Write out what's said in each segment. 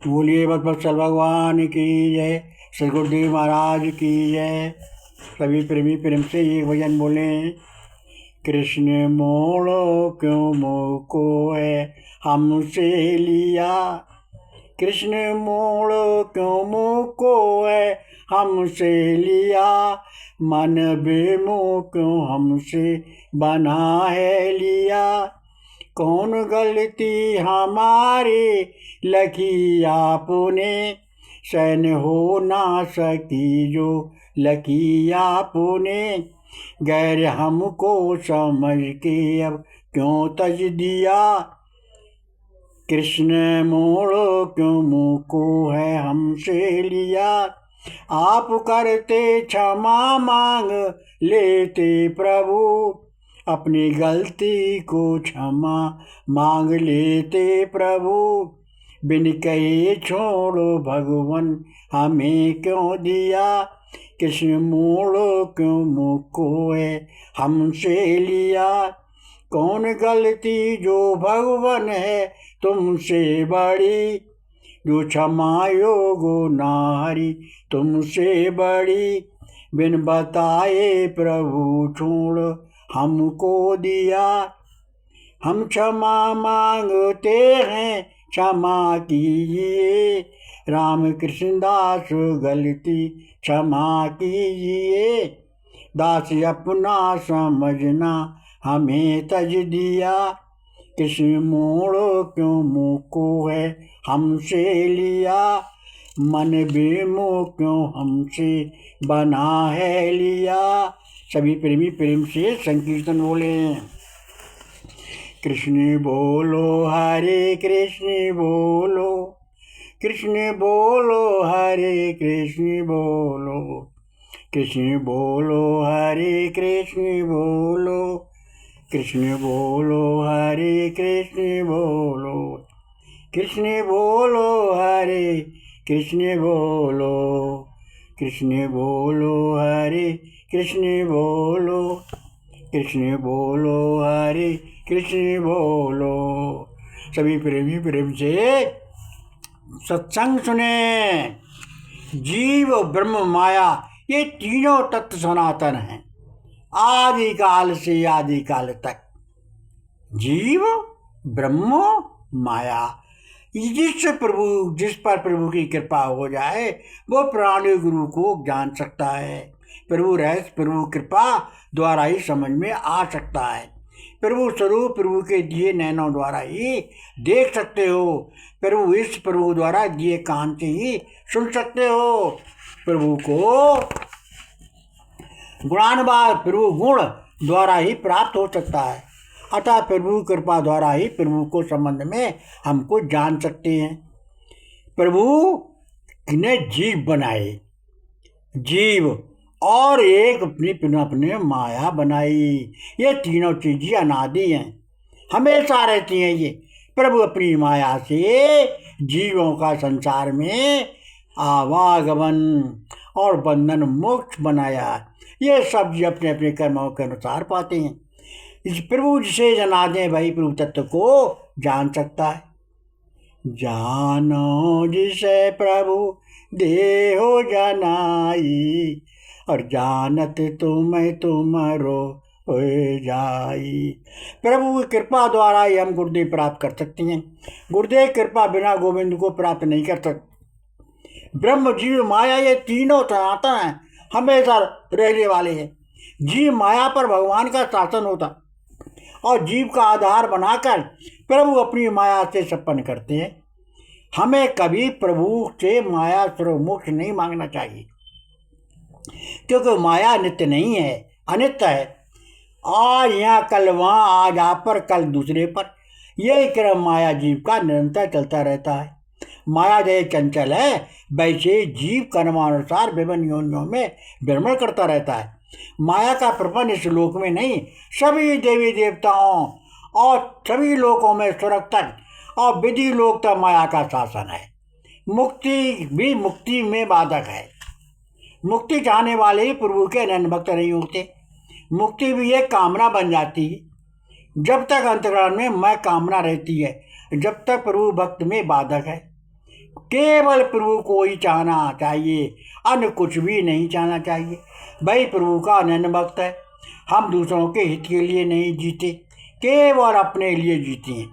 बोलिए बत्सल भगवान की जय, श्री गुरुदेव महाराज की जय। सभी प्रेमी प्रेम से एक भजन बोले। कृष्ण मोड़ो क्यों मोको है हमसे लिया, कृष्ण मोड़ो क्यों मोको है हमसे लिया, मन बेमोह क्यों हमसे बना है लिया। कौन गलती हमारी लकी आपने, सहन हो ना सकी जो लकी आपने। गैर हमको समझ के अब क्यों तज दिया, कृष्ण मोड़ो क्यों मुँह को है हमसे लिया। आप करते क्षमा मांग लेते प्रभु, अपनी गलती को क्षमा मांग लेते प्रभु। बिन कहे छोड़ो भगवान हमें क्यों दिया, कृष्ण मोड़ो क्यों मुँह को है हमसे लिया। कौन गलती जो भगवान है तुमसे बड़ी, जो क्षमा योगो नारी तुमसे बड़ी। बिन बताए प्रभु छोड़ हमको दिया, हम क्षमा मांगते हैं क्षमा कीजिए। राम कृष्ण दास गलती क्षमा कीजिए, दास अपना समझना हमें तज दिया। कृष्ण मोड़ो क्यों मुँह को है हमसे लिया, मन बेमोह क्यों हमसे बना है लिया। सभी प्रेमी प्रेम से संकीर्तन बोले। कृष्ण बोलो हरे कृष्ण बोलो, कृष्ण बोलो हरे कृष्ण बोलो, कृष्ण बोलो हरे कृष्ण बोलो, कृष्ण बोलो हरे कृष्ण बोलो, कृष्ण बोलो हरे कृष्ण बोलो, कृष्ण बोलो हरे कृष्ण बोलो, कृष्ण बोलो हरे कृष्ण बोलो। सभी प्रेमी प्रेम से सत्संग सुने। जीव ब्रह्म माया ये तीनों तत्व सनातन हैं, आदि काल से आदि काल तक। जीव ब्रह्म माया, जिस पर प्रभु की कृपा हो जाए वो प्राणी गुरु को जान सकता है। प्रभु रहस्य प्रभु कृपा द्वारा ही समझ में आ सकता है। प्रभु स्वरूप प्रभु के दिए नैनों द्वारा ही देख सकते हो। प्रभु इस प्रभु द्वारा दिए कान से ही सुन सकते हो। प्रभु को गुणानुवाद प्रभु गुण द्वारा ही प्राप्त हो सकता है। अतः प्रभु कृपा द्वारा ही प्रभु को संबंध में हमको जान सकते हैं। प्रभु ने जीव बनाए, जीव और एक अपने माया बनाई। ये तीनों चीजें अनादि हैं, हमेशा रहती हैं। ये प्रभु अपनी माया से जीवों का संसार में आवागमन और बंधन मोक्ष बनाया। ये सब जी अपने अपने कर्मों के अनुसार पाते हैं। इस प्रभु जिसे जना दे भाई प्रभु तत्व को जान सकता है। जानो जिसे प्रभु देहो जनाई, और जानत तुम्हारो हो जाई। प्रभु की कृपा द्वारा ही हम गुरुदेव प्राप्त कर सकते हैं। गुरुदेव कृपा बिना गोविंद को प्राप्त नहीं कर सकते। ब्रह्म जीव माया ये तीनों सनातन हैं, हमेशा रहने वाले हैं। जीव माया पर भगवान का शासन होता और जीव का आधार बनाकर प्रभु अपनी माया से संपन्न करते हैं। हमें कभी प्रभु से माया स्वरूप मोक्ष नहीं मांगना चाहिए, क्योंकि माया नित्य नहीं है, अनित्य है। आज यहाँ कल वहाँ, आज आप पर कल दूसरे पर, यही क्रम माया जीव का निरंतर चलता रहता है। माया जैसे चंचल है वैसे जीव कर्मानुसार विभिन्न योनियों में भ्रमण करता रहता है। माया का प्रपंच इस लोक में नहीं, सभी देवी देवताओं और सभी लोकों में सुरक्षित और विधि लोक तक माया का शासन है। मुक्ति भी मुक्ति में बाधक है। मुक्ति चाहने वाले ही प्रभु के अनन्य भक्त नहीं होते। मुक्ति भी एक कामना बन जाती है। जब तक अंतराल में मैं कामना रहती है, जब तक प्रभु भक्त में बाधक है। केवल प्रभु को ही चाहना चाहिए, अन्य कुछ भी नहीं चाहना चाहिए। वही प्रभु का अनन्य भक्त है। हम दूसरों के हित के लिए नहीं जीते, केवल अपने लिए जीते हैं।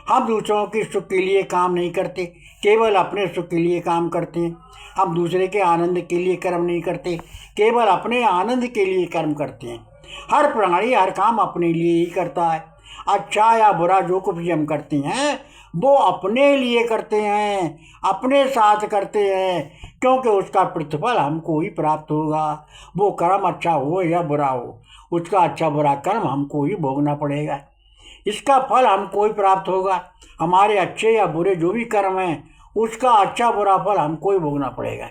हम दूसरों के सुख के लिए काम नहीं करते, केवल अपने सुख के लिए काम करते हैं। हम दूसरे के आनंद के लिए कर्म नहीं करते, केवल अपने आनंद के लिए कर्म करते हैं। हर प्राणी हर काम अपने लिए ही करता है। अच्छा या बुरा जो कुछ भी हम करते हैं वो अपने लिए करते हैं, अपने साथ करते हैं, क्योंकि उसका प्रतिफल हमको ही प्राप्त होगा। वो कर्म अच्छा हो या बुरा हो, उसका अच्छा बुरा कर्म हमको ही भोगना पड़ेगा। इसका फल हमको ही प्राप्त होगा। हमारे अच्छे या बुरे जो भी कर्म हैं उसका अच्छा बुरा फल हमको ही भोगना पड़ेगा।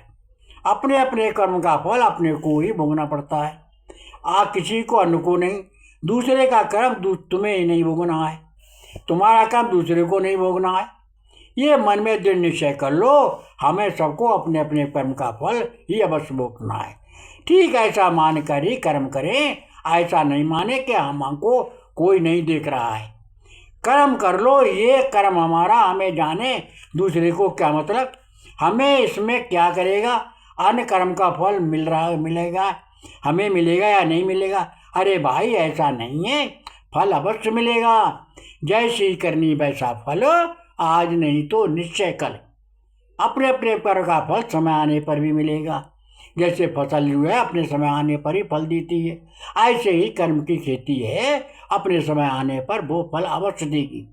अपने अपने कर्म का फल अपने को ही भोगना पड़ता है। किसी को अन्य को नहीं, दूसरे का कर्म तुम्हें ही नहीं भोगना है, तुम्हारा कर्म दूसरे को नहीं भोगना है। ये मन में दृढ़ निश्चय कर लो, हमें सबको अपने अपने कर्म का फल ही अवश्य भोगना है। ठीक ऐसा मान कर ही कर्म करें, ऐसा नहीं माने कि हमको कोई नहीं देख रहा है। कर्म कर लो, ये कर्म हमारा हमें जाने, दूसरे को क्या मतलब, हमें इसमें क्या करेगा। अन्य कर्म का फल मिलेगा, हमें मिलेगा या नहीं मिलेगा। अरे भाई ऐसा नहीं है, फल अवश्य मिलेगा। जैसी करनी वैसा फल, आज नहीं तो निश्चय कल। अपने अपने कर्म का फल समय आने पर भी मिलेगा। जैसे फसल जो है अपने समय आने पर ही फल देती है, ऐसे ही कर्म की खेती है, अपने समय आने पर वो फल अवश्य देगी।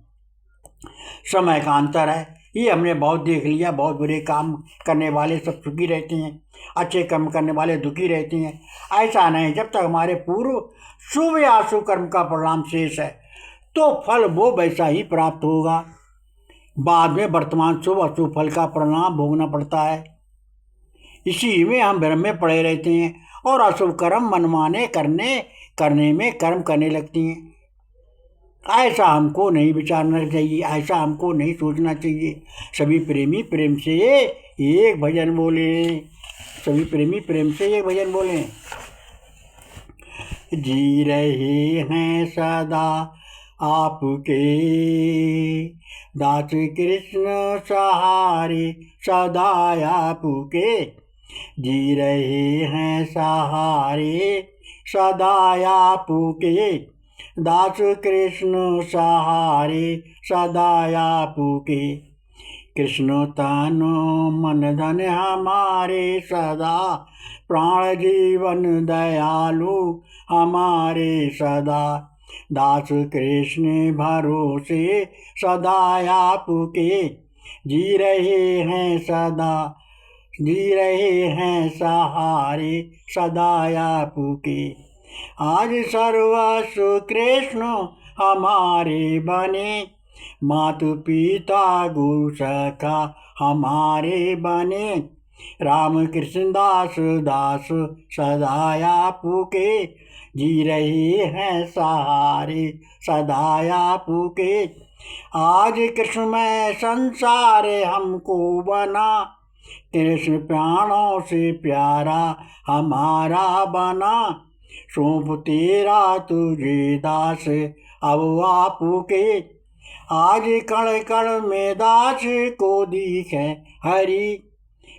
समय का अंतर है, ये हमने बहुत देख लिया। बहुत बुरे काम करने वाले सब सुखी रहते हैं, अच्छे कर्म करने वाले दुखी रहते हैं। ऐसा नहीं, जब तक हमारे पूर्व शुभ या अशुभ कर्म का परिणाम शेष है तो फल वो वैसा ही प्राप्त होगा। बाद में वर्तमान शुभ अशुभ फल का परिणाम भोगना पड़ता है। इसी में हम भ्रम में पड़े रहते हैं और अशुभ कर्म मनमाने करने में कर्म करने लगते हैं। ऐसा हमको नहीं विचारना चाहिए, ऐसा हमको नहीं सोचना चाहिए। सभी प्रेमी प्रेम से एक भजन बोले, सभी प्रेमी प्रेम से एक भजन बोले। जी रहे हैं सदा आपके दास कृष्ण सहारे, सदा आपके। जी रहे हैं सहारे, सदा आपके दास कृष्ण सहारे, सदा आपके। कृष्ण तन मन धन हमारे सदा, प्राण जीवन दयालु हमारे सदा। दास कृष्ण भरोसे सदा आपके, जी रहे हैं सदा, जी रहे हैं सहारे, सदा आपके। आज सर्वस्व कृष्ण हमारे बने, मातु पिता गुरु सखा हमारे बने। राम कृष्ण दास दास सदा आपके, जी रहे हैं सहारे, सदा आपके। आज कृष्ण में संसार हमको बना, कृष्ण प्राणों से प्यारा हमारा बना। सौंप तेरा तुझे दास अब आपके, आज कण कण में दास को दिखे हरि।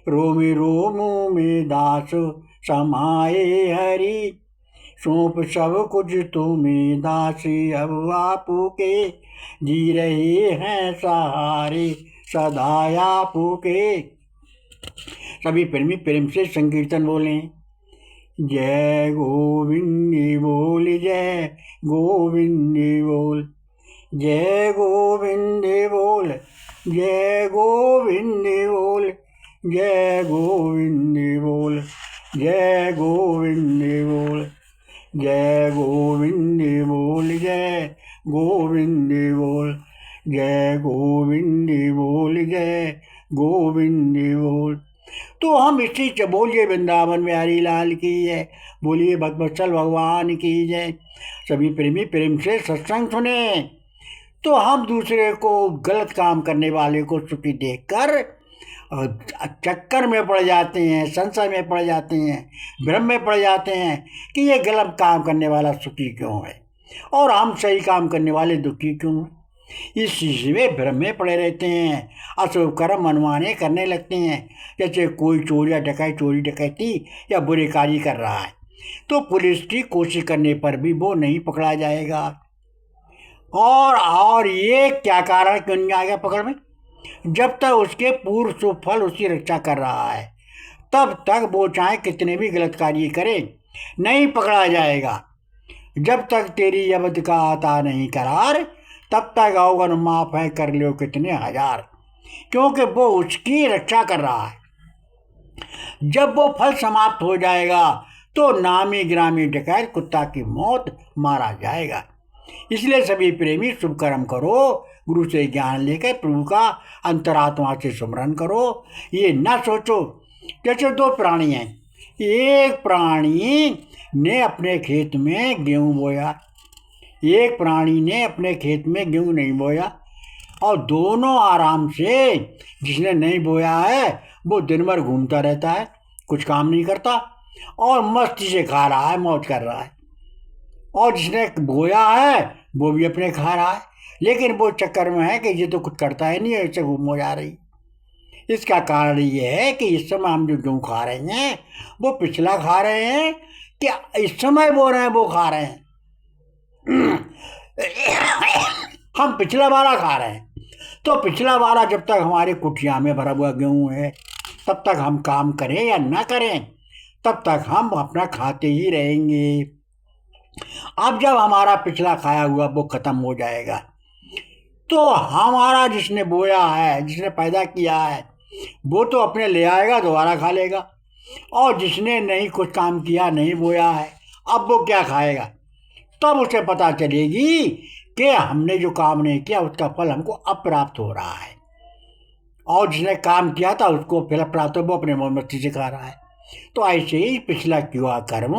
रोम रोम में दास समाए हरि, सौंप सब कुछ तुम्हें दास अब आपके। जी रहे हैं सहारे, सदा आपके। सभी प्रेमी प्रेम से संकीर्तन बोलें। जय गोविंद बोल, जय गोविंद बोल, जय गोविंद बोल, जय गोविंद बोल, जय गोविंद बोल, जय गोविंद बोल, जय गोविंद बोल, जय गोविंद बोल, जय गोविंद बोल, जय गोविंद बोल। तो हम इसी से बोलिए वृंदावन बिहारी लाल की जय, बोलिए भक्तवत्सल भगवान की जय। सभी प्रेमी प्रेम से सत्संग सुने तो हम दूसरे को गलत काम करने वाले को सुखी देखकर चक्कर में पड़ जाते हैं, संशय में पड़ जाते हैं, भ्रम में पड़ जाते हैं कि ये गलत काम करने वाला सुखी क्यों है और हम सही काम करने वाले दुखी क्यों हैं। इस चीज में भ्रम में पड़े रहते हैं, अशुभ कर्म मनमाने करने लगते हैं। जैसे कोई चोरी या चोरी डकैती या बुरे कार्य कर रहा है तो पुलिस की कोशिश करने पर भी वो नहीं पकड़ा जाएगा। और ये क्या कारण क्यों नहीं आएगा पकड़ में? जब तक उसके पूर्व शुभ फल उसकी रक्षा कर रहा है तब तक वो चाहे कितने भी गलत कार्य करे नहीं पकड़ा जाएगा। जब तक तेरी अवध का आता नहीं करार तब तक अवगुण माफ है कर लो कितने हजार, क्योंकि वो उसकी रक्षा कर रहा है। जब वो फल समाप्त हो जाएगा तो नामी ग्रामी डकैत कुत्ता की मौत मारा जाएगा। इसलिए सभी प्रेमी शुभ कर्म करो, गुरु से ज्ञान लेकर प्रभु का अंतरात्मा से सुमरन करो। ये न सोचो जैसे दो प्राणी हैं, एक प्राणी ने अपने खेत में गेहूं बोया, एक प्राणी ने अपने खेत में गेहूं नहीं बोया, और दोनों आराम से, जिसने नहीं बोया है वो दिन भर घूमता रहता है, कुछ काम नहीं करता और मस्ती से खा रहा है, मौज कर रहा है। और जिसने बोया है वो भी अपने खा रहा है, लेकिन वो चक्कर में है कि ये तो कुछ करता है नहीं, ऐसे घूम हो जा रही। इसका कारण ये है कि इस समय हम जो गेहूँ खा रहे हैं वो पिछला खा रहे हैं कि इस समय बो रहे हैं वो खा रहे हैं। हम पिछला वाला खा रहे हैं, तो पिछला वाला जब तक हमारे कुटिया में भरा हुआ गेहूँ है तब तक हम काम करें या ना करें तब तक हम अपना खाते ही रहेंगे। अब जब हमारा पिछला खाया हुआ वो खत्म हो जाएगा तो हमारा जिसने बोया है, जिसने पैदा किया है, वो तो अपने ले आएगा, दोबारा खा लेगा। और जिसने नहीं कुछ काम किया, नहीं बोया है, अब वो क्या खाएगा? तब उसे पता चलेगी कि हमने जो काम नहीं किया उसका फल हमको अब प्राप्त हो रहा है, और जिसने काम किया था उसको फल प्राप्त हो, वो अपने मस्ती से खा रहा है। तो ऐसे ही पिछला किया कर्म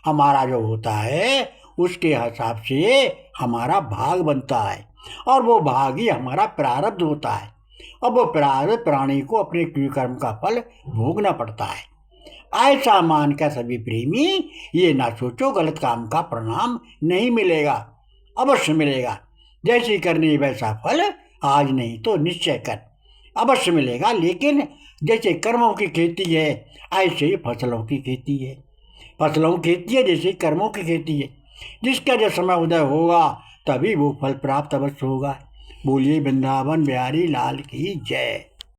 हमारा जो होता है उसके हिसाब से हमारा भाग बनता है, और वो भाग ही हमारा प्रारब्ध होता है, और वो प्रारब्ध प्राणी को अपने कर्म का फल भोगना पड़ता है। ऐसा मानकर सभी प्रेमी ये ना सोचो गलत काम का परिणाम नहीं मिलेगा, अवश्य मिलेगा। जैसे करने वैसा फल, आज नहीं तो निश्चय कर, अवश्य मिलेगा। लेकिन जैसे कर्मों की खेती है ऐसे ही फसलों की खेती है, फसलों की खेती है जैसे कर्मों की खेती है। जिसका जब समय उदय होगा तभी वो फल प्राप्त अवश्य होगा। बोलिए वृंदावन बिहारी लाल की जय।